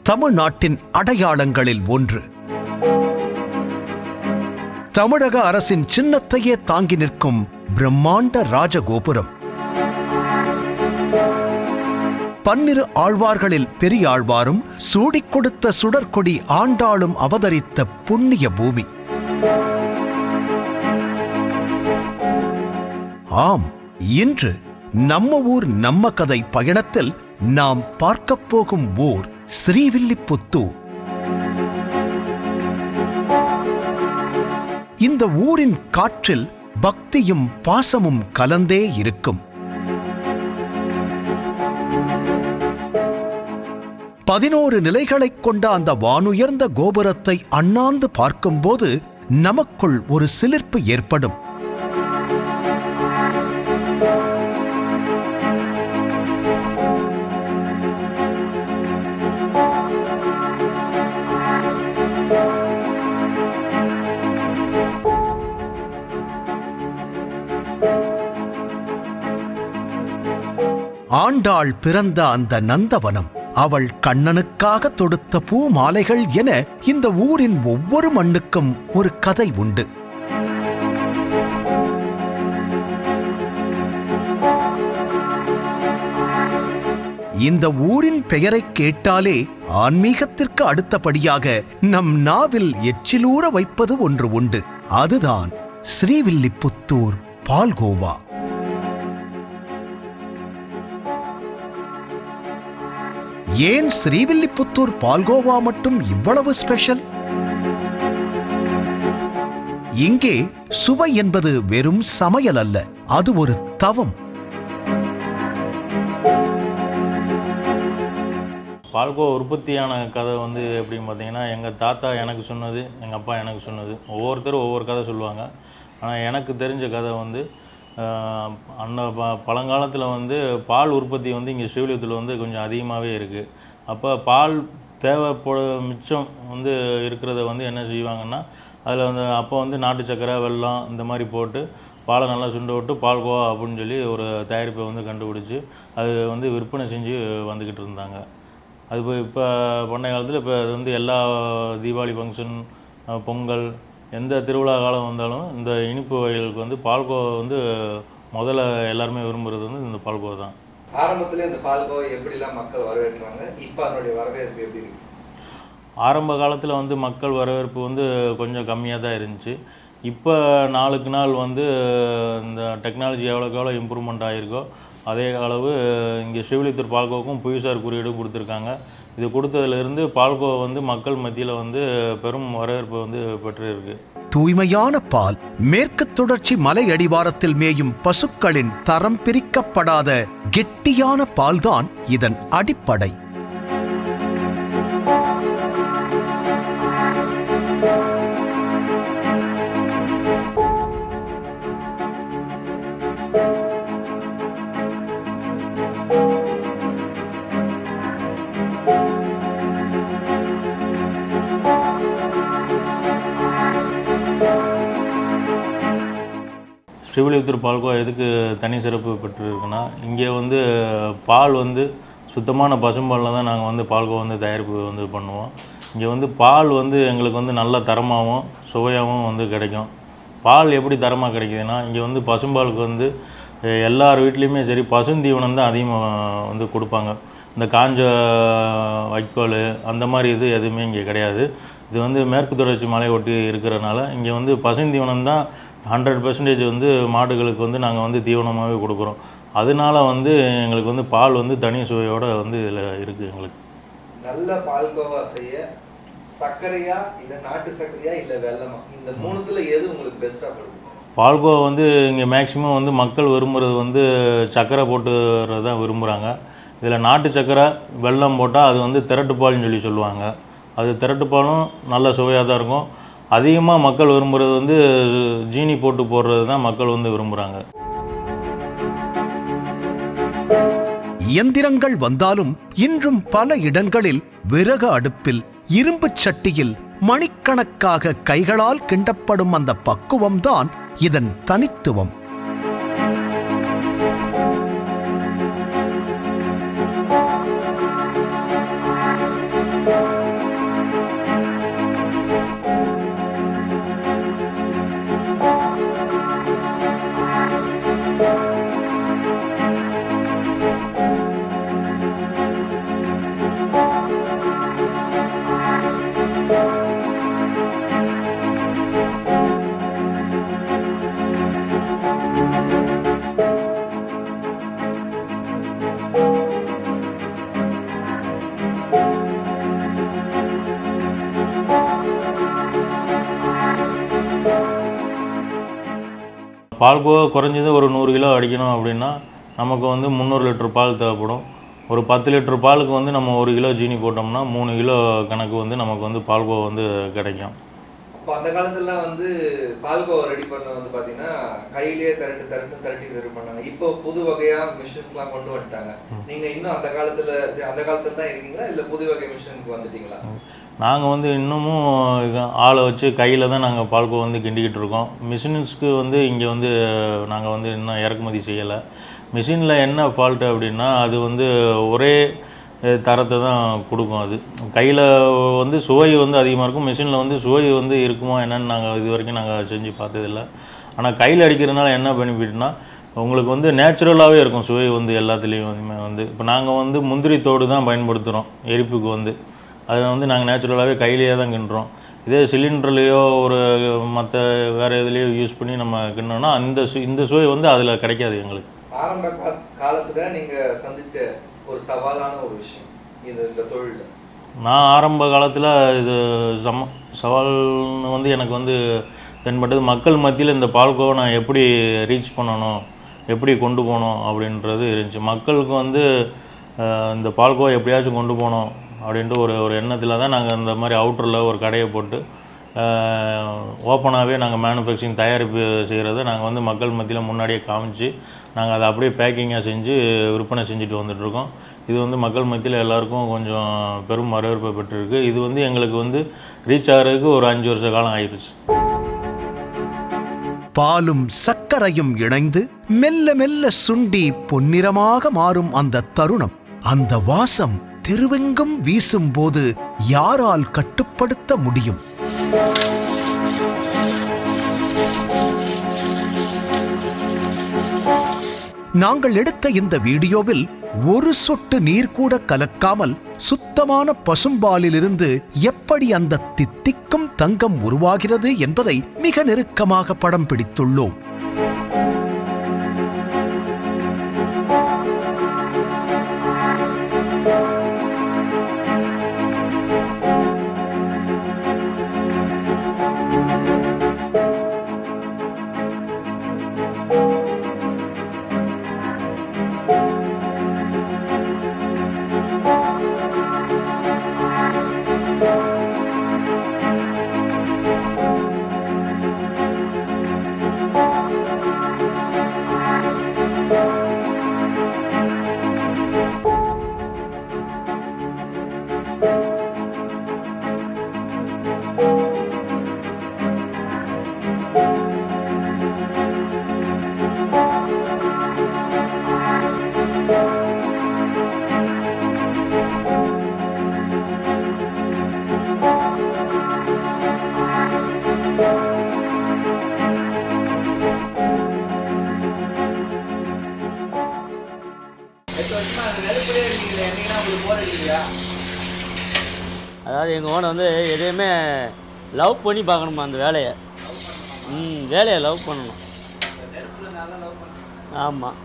தமிழ்நாட்டின் அடையாளங்களில் ஒன்று. தமிழக அரசின் சின்னத்தையே தாங்கி நிற்கும் பிரம்மாண்ட ராஜகோபுரம். 12 ஆழ்வார்களில் பெரியாழ்வாரும் சூடிக் கொடுத்த சுடற்கொடி ஆண்டாளும் அவதரித்த புண்ணிய பூமி. ஆம், இன்று நம்ம ஊர் நம்ம கதை பயணத்தில் நாம் பார்க்கப் போகும் ஊர் ஸ்ரீவில்லிபுத்தூர். இந்த ஊரின் காற்றில் பக்தியும் பாசமும் கலந்தே இருக்கும். 11 நிலைகளைக் கொண்ட அந்த வானுயர்ந்த கோபுரத்தை அண்ணாந்து பார்க்கும்போது நமக்குள் ஒரு சிலிர்ப்பு ஏற்படும். ஆண்டாள் பிறந்த அந்த நந்தவனம், அவள் கண்ணனுக்காக தொடுத்த பூ மாலைகள் என இந்த ஊரின் ஒவ்வொரு மண்ணுக்கும் ஒரு கதை உண்டு. இந்த ஊரின் பெயரைக் கேட்டாலே ஆன்மீகத்திற்கு அடுத்தபடியாக நம் நாவில் எச்சிலூற வைப்பது ஒன்று உண்டு. அதுதான் ஸ்ரீவில்லிபுத்தூர் பால்கோவா. ஏன் ஸ்ரீவில்லிபுத்தூர் பால்கோவா மட்டும் இவ்வளவு ஸ்பெஷல்? இங்கே சுவை என்பது வெறும் சமையல் அல்ல, அது ஒரு தவம். பால்கோவா உற்பத்தியான கதை வந்து எப்படின்னு பார்த்தீங்கன்னா, எங்கள் தாத்தா எனக்கு சொன்னது, எங்கள் அப்பா எனக்கு சொன்னது, ஒவ்வொருத்தரும் ஒவ்வொரு கதை சொல்லுவாங்க. ஆனால் எனக்கு தெரிஞ்ச கதை வந்து அந்த பழங்காலத்தில் வந்து பால் உற்பத்தி வந்து இங்கே ஸ்ரீவில்லிபுத்தூரில் வந்து கொஞ்சம் அதிகமாகவே இருக்குது. அப்போ பால் தேவைப்பட மிச்சம் வந்து இருக்கிறத வந்து என்ன செய்வாங்கன்னா, அதில் வந்து அப்போ வந்து நாட்டு சக்கரை, வெல்லம் இந்த மாதிரி போட்டு பாலை நல்லா சுண்ட விட்டு பால்கோவா அப்படின்னு சொல்லி ஒரு தயாரிப்பை வந்து கண்டுபிடிச்சி அது வந்து விற்பனை செஞ்சு வந்துக்கிட்டு இருந்தாங்க. அது இப்போ பண்டைய காலத்தில் இப்போ அது வந்து எல்லா தீபாவளி ஃபங்க்ஷன், பொங்கல், எந்த திருவிழா காலம் வந்தாலும் இந்த இனிப்பு வகைகளுக்கு வந்து பால்கோவா வந்து முதல்ல எல்லாருமே விரும்புகிறது வந்து இந்த பால்கோவா தான். ஆரம்பத்தில் இந்த பால்கோவா எப்படிலாம் மக்கள் வரவேற்றாங்க, இப்போ அதனுடைய வரவேற்பு எப்படி இருக்கு? ஆரம்ப காலத்தில் வந்து மக்கள் வரவேற்பு வந்து கொஞ்சம் கம்மியாக தான் இருந்துச்சு. இப்போ நாளுக்கு நாள் வந்து இந்த டெக்னாலஜி எவ்வளோக்கு எவ்வளோ இம்ப்ரூவ்மெண்ட் ஆகிருக்கோ அதே அளவு இங்கே ஸ்ரீவில்லிபுத்தூர் பால்கோவாக்கும் புவிசார் குறியீடும் கொடுத்துருக்காங்க. இது கொடுத்ததுலேருந்து பால்கோவா வந்து மக்கள் மத்தியில் வந்து பெரும் வரவேற்பு வந்து பெற்று இருக்கு. தூய்மையான பால், மேற்கு தொடர்ச்சி மலை அடிவாரத்தில் மேயும் பசுக்களின் தரம் பிரிக்கப்படாத கெட்டியான பால்தான் இதன் அடிப்படை. ஸ்ரீவில்லிபுத்தூர் பால்கோவா எதுக்கு தனி சிறப்பு பெற்றிருக்குன்னா, இங்கே வந்து பால் வந்து சுத்தமான பசும்பாலில் தான் நாங்கள் வந்து பால்கோவா வந்து தயாரிப்பு வந்து பண்ணுவோம். இங்கே வந்து பால் வந்து எங்களுக்கு வந்து நல்ல தரமாகவும் சுவையாகவும் வந்து கிடைக்கும். பால் எப்படி தரமாக கிடைக்குதுன்னா, இங்கே வந்து பசும்பாலுக்கு வந்து எல்லார் வீட்லேயுமே சரி பசுந்தீவனம் தான் அதிகமாக வந்து கொடுப்பாங்க. இந்த காஞ்ச வைக்கோல் அந்த மாதிரி இது எதுவுமே இங்கே கிடையாது. இது வந்து மேற்கு தொடர்ச்சி மலை ஒட்டி இருக்கிறனால இங்கே வந்து பசுந்தீவனம் தான் 100% வந்து மாடுகளுக்கு வந்து நாங்கள் வந்து தீவனமாகவே கொடுக்குறோம். அதனால வந்து எங்களுக்கு வந்து பால் வந்து தனி சுவையோடு வந்து இதில் இருக்குது. எங்களுக்கு நல்ல பால்கோவா செய்ய சர்க்கரையா இல்லை நாட்டு சர்க்கரையா இல்லை வெல்லமா, இந்த மூணுத்துல எது உங்களுக்கு பெஸ்ட்டாக படுது? பால்கோவா வந்து இங்கே மேக்ஸிமம் வந்து மக்கள் விரும்புகிறது வந்து சர்க்கரை போட்டுறது தான் விரும்புகிறாங்க. இதில் நாட்டு சர்க்கரை, வெல்லம் போட்டால் அது வந்து திரட்டுப்பால்னு சொல்லி சொல்லுவாங்க. அது திரட்டுப்பாலும் நல்ல சுவையாக தான் இருக்கும். அதிகமாக மக்கள் விரும்புகிறது வந்து ஜீனி போட்டு போடுறது தான் மக்கள் வந்து விரும்புகிறாங்க. இயந்திரங்கள் வந்தாலும் இன்றும் பல இடங்களில் விறகு அடுப்பில், இரும்புச் சட்டியில் மணிக்கணக்காக கைகளால் கிண்டப்படும் அந்த பக்குவம்தான் இதன் தனித்துவம். பால்கோவா குறைஞ்சது ஒரு 100 கிலோ அடிக்கணும் அப்படின்னா நமக்கு வந்து 300 லிட்டர் பால் தேவைப்படும். ஒரு 10 லிட்டர் பாலுக்கு வந்து நம்ம 1 கிலோ ஜீனி போட்டோம்னா 3 கிலோ கணக்கு வந்து நமக்கு வந்து பால்கோவா வந்து கிடைக்கும். அப்போ அந்த காலத்துல வந்து பால்கோவா ரெடி பண்ண வந்து பாத்தீங்கன்னா கையிலேயே திரட்டி ரெடி பண்ணாங்க. இப்போ புது வகையா மிஷின்ஸ்லாம் கொண்டு வந்துட்டாங்க. நீங்க இன்னும் அந்த காலத்துல தான் இருக்கீங்களா இல்ல புது வகை மிஷினுக்கு வந்துட்டீங்களா? நாங்கள் வந்து இன்னமும் ஆளை வச்சு கையில் தான் நாங்கள் பால்கோவா வந்து கிண்டிக்கிட்டு இருக்கோம். மிஷின்ஸ்க்கு வந்து இங்கே வந்து நாங்கள் வந்து இன்னும் இறக்குமதி செய்யலை. மிஷினில் என்ன ஃபால்ட்டு அப்படின்னா அது வந்து ஒரே தரத்தை தான் கொடுக்கும். அது கையில் வந்து சுவை வந்து அதிகமாக இருக்கும், மிஷினில் வந்து சுவை வந்து இருக்குமா என்னென்னு நாங்கள் இது வரைக்கும் நாங்கள் செஞ்சு பார்த்ததில்லை. ஆனால் கையில் அடிக்கிறதுனால என்ன பெனிஃபிட்னா உங்களுக்கு வந்து நேச்சுரலாகவே இருக்கும் சுவை வந்து எல்லாத்துலேயும் வந்து. இப்போ நாங்கள் வந்து முந்திரி தோடு தான் பயன்படுத்துகிறோம் எரிப்புக்கு வந்து. அதை வந்து நாங்கள் நேச்சுரலாகவே கையிலேயே தான் கிண்டுறோம். இதே சிலிண்டர்லேயோ ஒரு மற்ற வேறு இதுலேயோ யூஸ் பண்ணி நம்ம கிண்டோம்னா இந்த சுவை வந்து அதில் கிடைக்காது எங்களுக்கு. ஆரம்ப காலத்தில் நீங்கள் சந்தித்த ஒரு சவாலான ஒரு விஷயம் இந்த தொழிலில்? நான் ஆரம்ப காலத்தில் இது சவால்னு வந்து எனக்கு வந்து தென்பட்டது மக்கள் மத்தியில் இந்த பால்கோவை நான் எப்படி ரீச் பண்ணணும், எப்படி கொண்டு போகணும் அப்படின்றது இருந்துச்சு. மக்களுக்கு வந்து இந்த பால்கோவா எப்படியாச்சும் கொண்டு போகணும் அப்படின்ட்டு ஒரு எண்ணத்தில் தான் நாங்கள் இந்த மாதிரி அவுட்டரில் ஒரு கடையை போட்டு ஓப்பனாகவே நாங்கள் மேனுஃபேக்சரிங் தயாரிப்பு செய்கிறத நாங்கள் வந்து மக்கள் மத்தியில் முன்னாடியே காமிச்சு நாங்கள் அதை அப்படியே பேக்கிங்காக செஞ்சு விற்பனை செஞ்சுட்டு வந்துட்டுருக்கோம். இது வந்து மக்கள் மத்தியில் எல்லாருக்கும் கொஞ்சம் பெரும் வரவேற்பை பெற்றிருக்கு. இது வந்து எங்களுக்கு வந்து ரீச் ஆகிறதுக்கு ஒரு 5 வருஷ காலம் ஆயிடுச்சு. பாலும் சர்க்கரையும் இணைந்து மெல்ல மெல்ல சுண்டி பொன்னிறமாக மாறும் அந்த தருணம், அந்த வாசம் தெருவெங்கும் வீசும்போது யாரால் கட்டுப்படுத்த முடியும்? நாங்கள் எடுத்த இந்த வீடியோவில் ஒரு சொட்டு நீர் கூட கலக்காமல் சுத்தமான பசும்பாலிலிருந்து எப்படி அந்த தித்திக்கும் தங்கம் உருவாகிறது என்பதை மிக நெருக்கமாக படம் பிடித்துள்ளோம். அதாவது எங்கள் ஓனர் வந்து எதையுமே லவ் பண்ணி பார்க்கணுமா அந்த வேலையை. வேலையை லவ் பண்ணணும். ஆமாம்,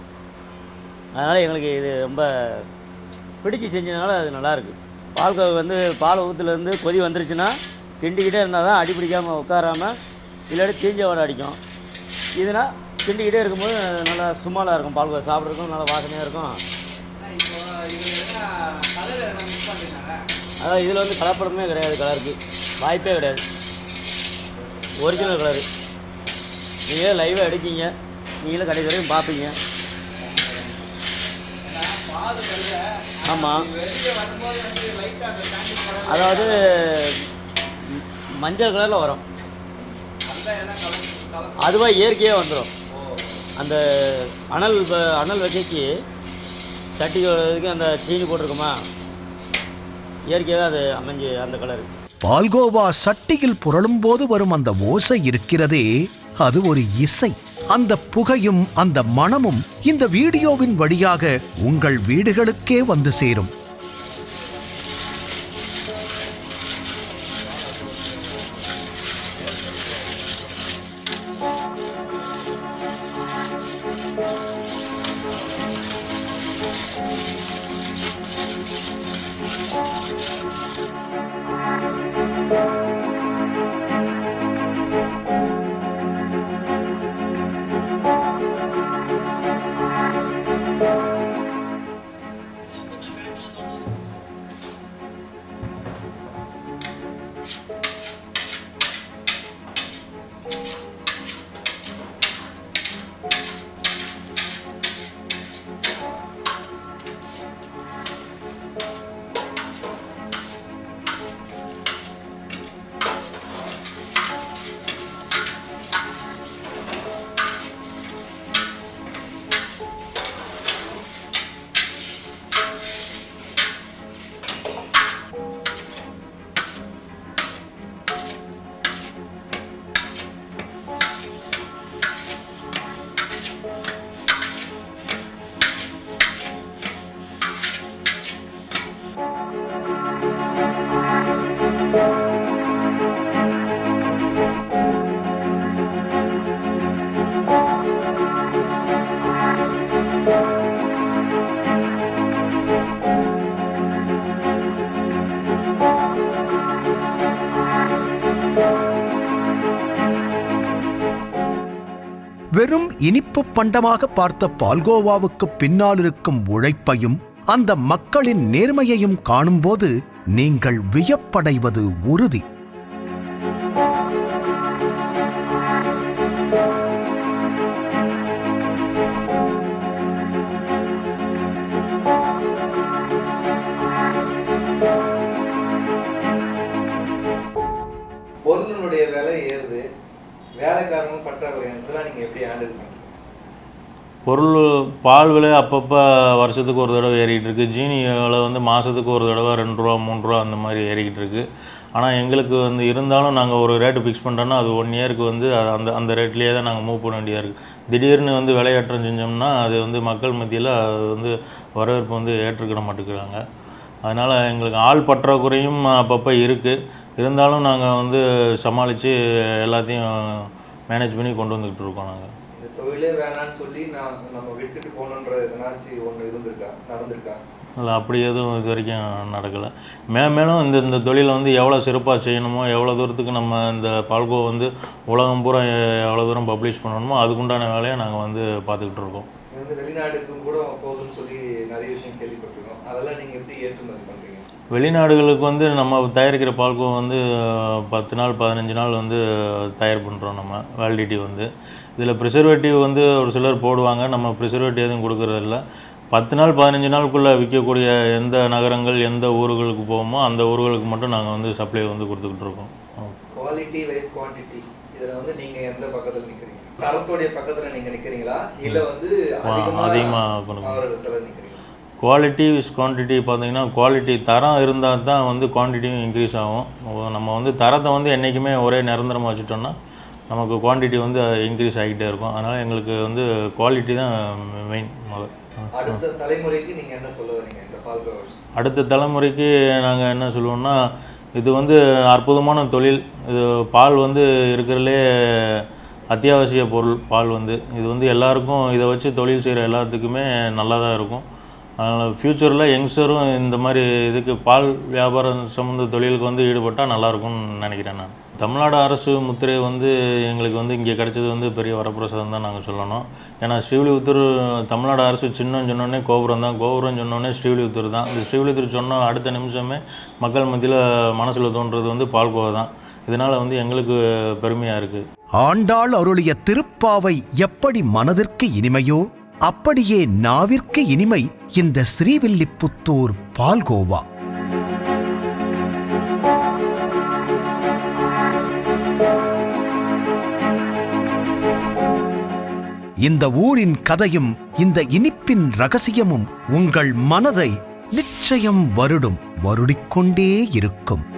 அதனால் எங்களுக்கு இது ரொம்ப பிடிச்சி செஞ்சதுனால அது நல்லாயிருக்கு. பால்கோவா வந்து பால் ஊற்றுலேருந்து கொதி வந்துருச்சுன்னா கிண்டிக்கிட்டே இருந்தால் தான் அடி பிடிக்காமல் உட்காராமல், இல்லாட்டி தீஞ்ச வடை அடிக்கும். இதுனா கிண்டிக்கிட்டே இருக்கும்போது நல்லா சும்மாலாக இருக்கும். பால்கோவா சாப்பிட்றதுக்கும் நல்லா வாசனையாக இருக்கும். அதான் இதில் வந்து கலப்படமே கிடையாது, கலருக்கு வாய்ப்பே கிடையாது. Original colour. நீங்களே லைவாக எடுக்கீங்க, நீங்களே கடைசி வரைக்கும் பார்ப்பீங்க. ஆமாம், அதாவது மஞ்சள் கலரில் வரும். அதுவாக இயற்கையாக வந்துடும். அந்த அனல் வைக்கைக்கு சட்டி வர்றதுக்கு அந்த சீனி போட்டிருக்குமா, இயற்கையாகவே அது அமைஞ்சு அந்த கலரு. பால்கோவா சட்டியில் புரளும் போது வரும் அந்த ஓசை இருக்கிறதே, அது ஒரு இசை. அந்த புகையும் அந்த மணமும் இந்த வீடியோவின் வழியாக உங்கள் வீடுகளுக்கே வந்து சேரும். வெறும் இனிப்பு பண்டமாக பார்த்த பால்கோவாவுக்கு பின்னால் இருக்கும் உழைப்பையும் அந்த மக்களின் நேர்மையையும் காணும்போது நீங்கள் வியப்படைவது உறுதி. பொருளுடைய விலை ஏறுது, வேலைக்காரங்களும் பற்றாக்குறை, இதெல்லாம் நீங்க எப்படி ஹேண்டில் பண்ணுறீங்க? பொருள் பால் விலை அப்பப்போ வருஷத்துக்கு ஒரு தடவை ஏறிக்கிட்டு இருக்குது. ஜீனி விலை வந்து மாதத்துக்கு ஒரு தடவை 2 ரூபா 3 ரூபா அந்த மாதிரி ஏறிக்கிட்டு இருக்குது. ஆனால் எங்களுக்கு வந்து இருந்தாலும் நாங்கள் ஒரு ரேட்டு ஃபிக்ஸ் பண்ணுறோன்னா அது 1 இயருக்கு வந்து அந்த அந்த ரேட்லேயே தான் நாங்கள் மூவ் பண்ண வேண்டியதாக இருக்குது. திடீர்னு வந்து விலையேற்றம் செஞ்சோம்னா அது வந்து மக்கள் மத்தியில் அது வந்து வரவேற்பு வந்து ஏற்றுக்கிட மாட்டேங்கிறாங்க. அதனால் எங்களுக்கு ஆள் பற்றாக்குறையும் அப்பப்போ இருக்குது. இருந்தாலும் நாங்கள் வந்து சமாளித்து எல்லாத்தையும் மேனேஜ் பண்ணி கொண்டு வந்துக்கிட்டு இருக்கோம். நாங்கள் இந்த தொழிலே வேணான்னு சொல்லி நம்ம விட்டுட்டு போகணுன்ற எதனாச்சும் ஒன்று நடந்திருக்கா? இல்லை, அப்படி எதுவும் இது வரைக்கும் நடக்கலை. மேலும் இந்த தொழிலை வந்து எவ்வளோ சிறப்பாக செய்யணுமோ, எவ்வளோ தூரத்துக்கு நம்ம இந்த பால்கோ வந்து உலகம் பூரா எவ்வளோ தூரம் பப்ளிஷ் பண்ணணுமோ அதுக்குண்டான வேலையை நாங்கள் வந்து பார்த்துக்கிட்டு இருக்கோம். இது வந்து வெளிநாடுக்கும் கூட போகுதுன்னு சொல்லி நிறைய விஷயம் கேள்விப்பட்டிருக்கோம். அதெல்லாம் நீங்கள் எப்படி ஏற்றுமதி பண்ணுறீங்க? வெளிநாடுகளுக்கு வந்து நம்ம தயாரிக்கிற பால்கோ வந்து 10 நாள் 15 நாள் வந்து தயார் பண்ணுறோம். நம்ம வேலிடிட்டி வந்து இதில் ப்ரிசர்வேட்டிவ் வந்து ஒரு சிலர் போடுவாங்க. நம்ம ப்ரிசர்வேட்டிவ் எதுவும் கொடுக்குறதில்ல. 10 நாள் 15 நாளுக்குள்ளே விற்கக்கூடிய எந்த நகரங்கள் எந்த ஊர்களுக்கு போவோமோ அந்த ஊர்களுக்கு மட்டும் நாங்கள் வந்து சப்ளை வந்து கொடுத்துக்கிட்டு இருக்கோம். குவாலிட்டி வைஸ் குவான்டிட்டி இதில் வந்து நீங்கள் எந்த பக்கத்தில் நிற்கிறீங்க? தரத்துடைய பக்கத்தில் நீங்கள் நிற்கிறீங்களா இல்லை வந்து அதிகமாக நிற்கிறீங்க? குவாலிட்டி விஸ் குவான்டிட்டி பார்த்தீங்கன்னா, குவாலிட்டி தரம் இருந்தால் தான் வந்து குவான்டிட்டியும் இன்க்ரீஸ் ஆகும். நம்ம வந்து தரத்தை வந்து என்றைக்குமே ஒரே நிரந்தரமாக வச்சுட்டோம்னா நமக்கு குவான்டிட்டி வந்து இன்க்ரீஸ் ஆகிட்டே இருக்கும். அதனால் எங்களுக்கு வந்து குவாலிட்டி தான் மெயின். அடுத்த தலைமுறைக்கு நீங்கள் என்ன சொல்ல வரீங்க இந்த பால்கோ? அடுத்த தலைமுறைக்கு நாங்கள் என்ன சொல்லுவோம்னா, இது வந்து அற்புதமான தொழில். இது பால் வந்து இருக்கிறதுலே அத்தியாவசிய பொருள். பால் வந்து இது வந்து எல்லாருக்கும் இதை வச்சு தொழில் செய்கிற எல்லாத்துக்குமே நல்லா தான் இருக்கும். அதனால் ஃப்யூச்சரில் யங்ஸ்டரும் இந்த மாதிரி இதுக்கு பால் வியாபாரம் சம்மந்த தொழிலுக்கு வந்து ஈடுபட்டால் நல்லாயிருக்கும்னு நினைக்கிறேன். நான் தமிழ்நாடு அரசு முத்திரை வந்து எங்களுக்கு வந்து இங்கே கிடைச்சது வந்து பெரிய வரப்பிரசாதம் தான் நாங்கள் சொல்லணும். ஏன்னா ஸ்ரீவில்லிபுத்தூர் தமிழ்நாடு அரசு சின்னம் சொன்னோடனே கோபுரம் தான், கோபுரம் சொன்னோடனே ஸ்ரீவில்லிபுத்தூர் தான். இந்த ஸ்ரீவில்லிபுத்தூர் சொன்ன அடுத்த நிமிஷமே மக்கள் மத்தியில் மனசில் தோன்றது வந்து பால்கோவா தான். இதனால் வந்து எங்களுக்கு பெருமையாக இருக்குது. ஆண்டாள் அருளிய திருப்பாவை எப்படி மனதிற்கு இனிமையோ அப்படியே நாவிற்கு இனிமை இந்த ஸ்ரீவில்லிபுத்தூர் பால்கோவா. இந்த ஊரின் கதையும் இந்த இனிப்பின் ரகசியமும் உங்கள் மனதை நிச்சயம் வருடும். வருடிக்கொண்டே இருக்கும்.